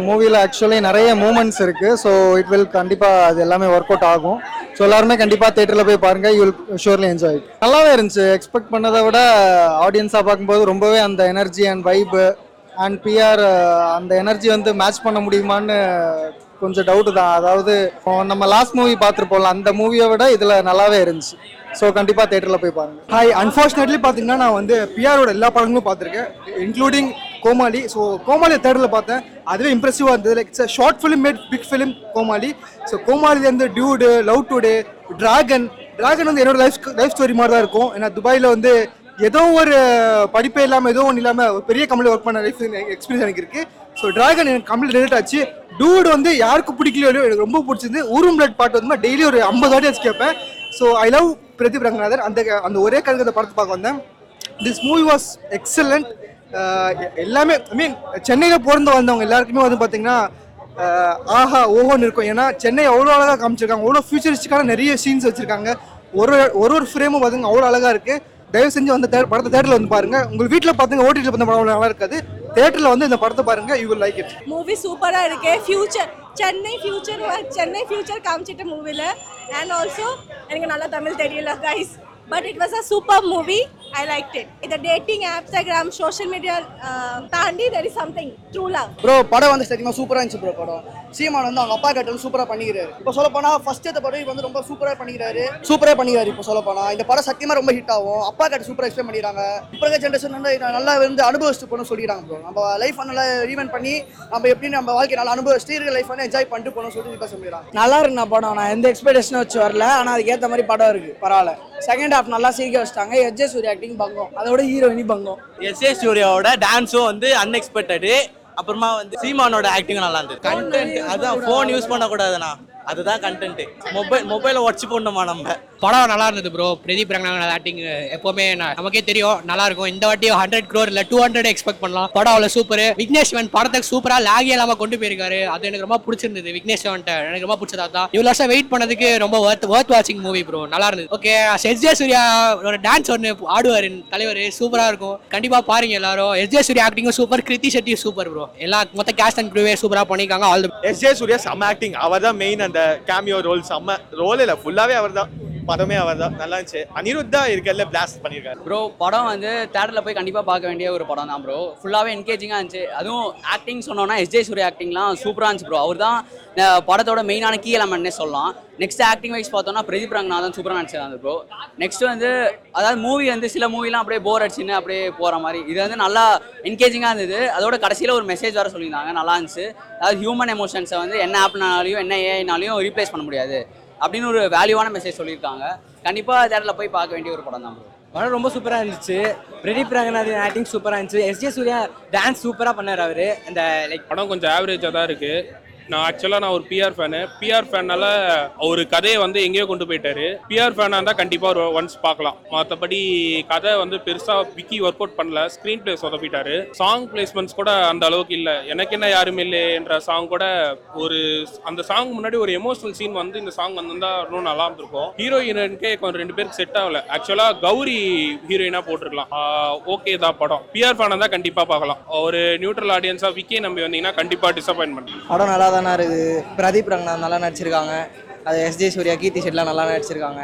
மூவியில் ஆக்சுவலி நிறைய மூமெண்ட்ஸ் இருக்குது. ஸோ இட் வில் கண்டிப்பாக அது எல்லாமே ஒர்க் அவுட் ஆகும். ஸோ எல்லாருமே கண்டிப்பாக தேட்டரில் போய் பாருங்கள். You will surely enjoy. நல்லாவே இருந்துச்சு. எக்ஸ்பெக்ட் பண்ணதை விட ஆடியன்ஸாக பார்க்கும்போது ரொம்பவே அந்த எனர்ஜி அண்ட் வைப்பு அண்ட் பிஆர் அந்த எனர்ஜி வந்து மேட்ச் பண்ண முடியுமான்னு கொஞ்சம் டவுட்டு தான். அதாவது நம்ம லாஸ்ட் மூவி பார்த்துருப்போம்ல, அந்த மூவியை விட இதில் நல்லாவே இருந்துச்சு. ஸோ கண்டிப்பாக தேட்டரில் போய் பாருங்க. ஹாய், அன்ஃபார்ச்சுனேட்லி பார்த்தீங்கன்னா நான் வந்து பிஆரோட எல்லா படங்களும் பார்த்துருக்கேன், இன்க்ளூடிங் கோமாளி. ஸோ கோமாளி தேட்டரில் பார்த்தேன், அதுவே இம்ப்ரெசிவாக இருந்தது. Like it's short film made big film Komali. So கோமாளிலேருந்து டியூடு, லவ் டுடே, டிராகன் வந்து என்னோட லைஃப் ஸ்டோரி மாதிரி தான் இருக்கும். ஏன்னா துபாயில் வந்து ஏதோ ஒரு படிப்பே இல்லாமல் ஏதோ ஒன்று இல்லாமல் ஒரு பெரிய கம்பெனி ஒர்க் பண்ண லைஃப் எக்ஸ்பீரியன்ஸ் எனக்கு இருக்குது. ஸோ டிராகன் எனக்கு கம்ப்ளீட் ரிலேட் ஆச்சு. டூட் வந்து யாருக்கு பிடிக்கலையோ எனக்கு ரொம்ப பிடிச்சிருந்து. ஊரும் பிளட் பாட்டு வந்து டெய்லி ஒரு 50 வாட்டி வச்சு கேட்பேன். So I love Pradeep Ranganathan. அந்த ஒரே கருத்து அந்த படத்தை பார்க்க வந்தேன். This movie was excellent. எல்லாமே ஐ மீன் சென்னையில் பிறந்து வந்தவங்க எல்லாருக்குமே வந்து பார்த்தீங்கன்னா ஆஹா ஓஹோன்னு இருக்கும். ஏன்னா சென்னை அவ்வளோ அழகாக காமிச்சிருக்காங்க. அவ்வளோ ஃபியூச்சரிஸ்டிக்கான நிறைய சீன்ஸ் வச்சுருக்காங்க. ஒரு ஃப்ரேமும் பார்த்தீங்கன்னா அவ்வளோ அழகாக இருக்குது. தயவு செஞ்சு வந்து படத்தை தேட்டரில் வந்து பாருங்க. உங்கள் வீட்டில் பார்த்துங்க, ஓடிடியில் பார்த்த படம் நல்லா இருக்காது. தேட்டரில் வந்து இந்த படத்தை பாருங்க, you will like it. Movie சூப்பராக இருக்கு. சென்னை ஃபியூச்சர் காமிச்சிட்ட மூவியில். அண்ட் ஆல்சோ எனக்கு நல்லா தமிழ் தெரியல guys, but it was a super movie. I liked it. இந்த டேட்டிங் இன்ஸ்டாகிராம் சோஷியல் மீடியா தாண்டி there is something true love. Bro படம் வந்து சத்தியமாக சூப்பராக இருந்துச்சு ப்ரோ. படம் சீமான் வந்து அவங்க அப்பா கிட்ட வந்து சூப்பராக பண்ணிக்கிறாரு. இப்போ சொல்ல போனால் ஃபர்ஸ்ட் எடுத்த படம் வந்து ரொம்ப சூப்பராக பண்ணிக்கிறாரு. இப்போ சொல்ல போனால் இந்த படம் சத்தியமாக ரொம்ப ஹிட் ஆகும். அப்பா கிட்ட சூப்பராக எக்ஸ்பிளைன் பண்ணிடுறாங்க. இப்போ இருக்க ஜென்ரேஷன் வந்து நல்லா வந்து அனுபவிச்சுட்டு போகணும்னு சொல்லிடுறாங்க ப்ரோ. நம்ம லைஃப் நல்லா ரீவென்ட் பண்ணி நம்ம எப்படின்னு நம்ம வாழ்க்கை நல்லா அனுபவிச்சுட்டு இருக்க லைஃப் வந்து என்ஜாய் பண்ணிட்டு போகணும்னு சொல்லி இப்போ சொல்லிடுறாங்க. நல்லா இருக்கு நான் படம். நான் எந்த எக்ஸ்பெக்டேஷனும் வச்சு வரல, ஆனால் அதுக்கேற்ற மாதிரி படம் இருக்குது, பரவாயில்ல. செகண்ட் ஹாஃப் நல்லா சிரிக்க வச்சிட்டாங்க. எஸ்ஜே சூர்யா ஆக்டிங் பங்கம், அதோட ஹீரோயினி பங்கம். எஸ்ஜே சூர்யாவோட டான்ஸும் வந்து அன்எக்ஸ்பெக்டட். அப்புறமா வந்து சீமானோட ஆக்டிங்கும் நல்லா இருந்தது. கண்டென்ட் அதான், ஃபோன் யூஸ் பண்ணக்கூடாதுண்ணா, அதுதான் கண்டென்ட். மொபைலை உடச்சு போடணுமா நம்ம. படம் நல்லா இருந்தது ப்ரோ. பிரதீப் ரங்கநாதன் ஆக்டிங் எப்பவுமே நமக்கே தெரியும் நல்லா இருக்கும். இந்த வாட்டி 100 crore இல்ல 200 எக்ஸ்பெக்ட் பண்ணலாம். படம் அவ்வளவு சூப்பர். விக்னேஷ் சிவன் படத்துக்கு சூப்பரா லாகி இல்லாம கொண்டு போயிருக்காரு. அது எனக்கு ரொம்ப பிடிச்சிருந்தது. விக்னேஷ் சிவன் எனக்கு ரொம்ப பிடிச்சதா தான். இவ்வளவு வருஷம் வெயிட் பண்ணதுக்கு ரொம்ப வர்த் வாட்சிங் மூவி ப்ரோ. நல்லா இருந்தது. ஓகே, எஸ்ஜே சூர்யா ஒரு டான்ஸ் ஒன்று ஆடுவார் தலைவர், சூப்பரா இருக்கும். கண்டிப்பா பாருங்க எல்லாரும். எஸ்ஜே சூர்யா ஆக்டிங்கும் super, Krithi Shetty super bro. எல்லா மொத்த கேஸ்ட் அண்ட் க்ரூவே சூப்பரா பண்ணிருக்காங்க. ஆல் தி எஸ்ஜே சூர்யா செம்ம ஆக்டிங். அவர் தான் மெயின். அந்த கேமியோ ரோல் செம்ம ரோல் இல்லை, ஃபுல்லாவே அவர் தான். படமே அவர் தான், நல்லா இருந்துச்சு. அனிருத்தா இருக்கல பிளாஸ்ட் பண்ணியிருக்காரு ப்ரோ. படம் வந்து தேட்டரில் போய் கண்டிப்பாக பார்க்க வேண்டிய ஒரு படம் தான் ப்ரோ. ஃபுல்லாகவே என்கேஜிங்காக இருந்துச்சு. அதுவும் ஆக்டிங் சொன்னோன்னா எஸ்ஜே சூர்யா ஆக்டிங்லாம் சூப்பராக இருந்துச்சு ப்ரோ. அவர் தான் படத்தோட மெயினான கீ எலமெண்ட்னே சொல்லலாம். நெக்ஸ்ட் ஆக்டிங் வைஸ் பார்த்தோன்னா பிரதீப் ரங்கநாதன் சூப்பராக நடிச்சிருந்தாங்க ப்ரோ. நெக்ஸ்ட் வந்து அதாவது மூவி வந்து சில மூவிலாம் அப்படியே போர் அடிச்சுன்னு அப்படியே போகிற மாதிரி, இது வந்து நல்லா என்கேஜிங்காக இருந்தது. அதோட கடைசியில் ஒரு மெசேஜ் வர சொல்லியிருந்தாங்க, நல்லா இருந்துச்சு. அதாவது ஹியூமன் எமோஷன்ஸை வந்து என்ன ஆப்னாலையும் என்ன ஏஐனாலையும் ரீப்ளேஸ் பண்ண முடியாது அப்படின்னு ஒரு வேல்யூவான மெசேஜ் சொல்லியிருக்காங்க. கண்டிப்பாக தேட்டரில் போய் பார்க்க வேண்டிய ஒரு படம் தான் ப்ரோ. படம் ரொம்ப சூப்பராக இருந்துச்சு. பிரதீப் ரங்கநாதன் ஆக்டிங் சூப்பராக இருந்துச்சு. எஸ்ஜே சூர்யா டான்ஸ் சூப்பராக பண்ணார் அவர். அந்த படம் கொஞ்சம் ஆவரேஜாக தான் இருக்கு. நான் ஒரு பிஆர் ஃபேனால ஒரு கதையை வந்து எங்கேயோ கொண்டு போயிட்டாரு. பிஆர் ஃபேனாக இருந்தால் கண்டிப்பாக ஒரு ஒன்ஸ் பார்க்கலாம். மற்றபடி கதை வந்து பெருசாக விக்கி ஒர்க் அவுட் பண்ணல. ஸ்க்ரீன் பிளே சொதப்பிட்டாரு. சாங் பிளேஸ்மெண்ட்ஸ் கூட அந்த அளவுக்கு இல்லை. எனக்கு என்ன யாருமே இல்லை என்ற சாங் கூட ஒரு அந்த சாங் முன்னாடி ஒரு எமோஷனல் சீன் வந்து இந்த சாங் வந்திருந்தா இன்னும் நல்லா இருந்திருக்கும். ஹீரோ ஹீரோயினுக்கே கொஞ்சம் 2 பேருக்கு செட் ஆகல. ஆக்சுவலாக கௌரி ஹீரோயினாக போட்டிருக்கலாம். ஓகே தான் படம். பிஆர் ஃபேனாக தான் கண்டிப்பாக பார்க்கலாம். ஒரு நியூட்ரல் ஆடியன்ஸாக விக்கி நம்பி வந்தீங்கன்னா கண்டிப்பாக டிசப்பாயின்மெண்ட். படம் நல்லா தானே இருக்குது. பிரதீப் ரங்கநாதன் நல்லா நடிச்சிருக்காங்க. அது எஸ்ஜே சூர்யா, கீர்த்தி செட்டிலாம் நல்லா நடிச்சிருக்காங்க.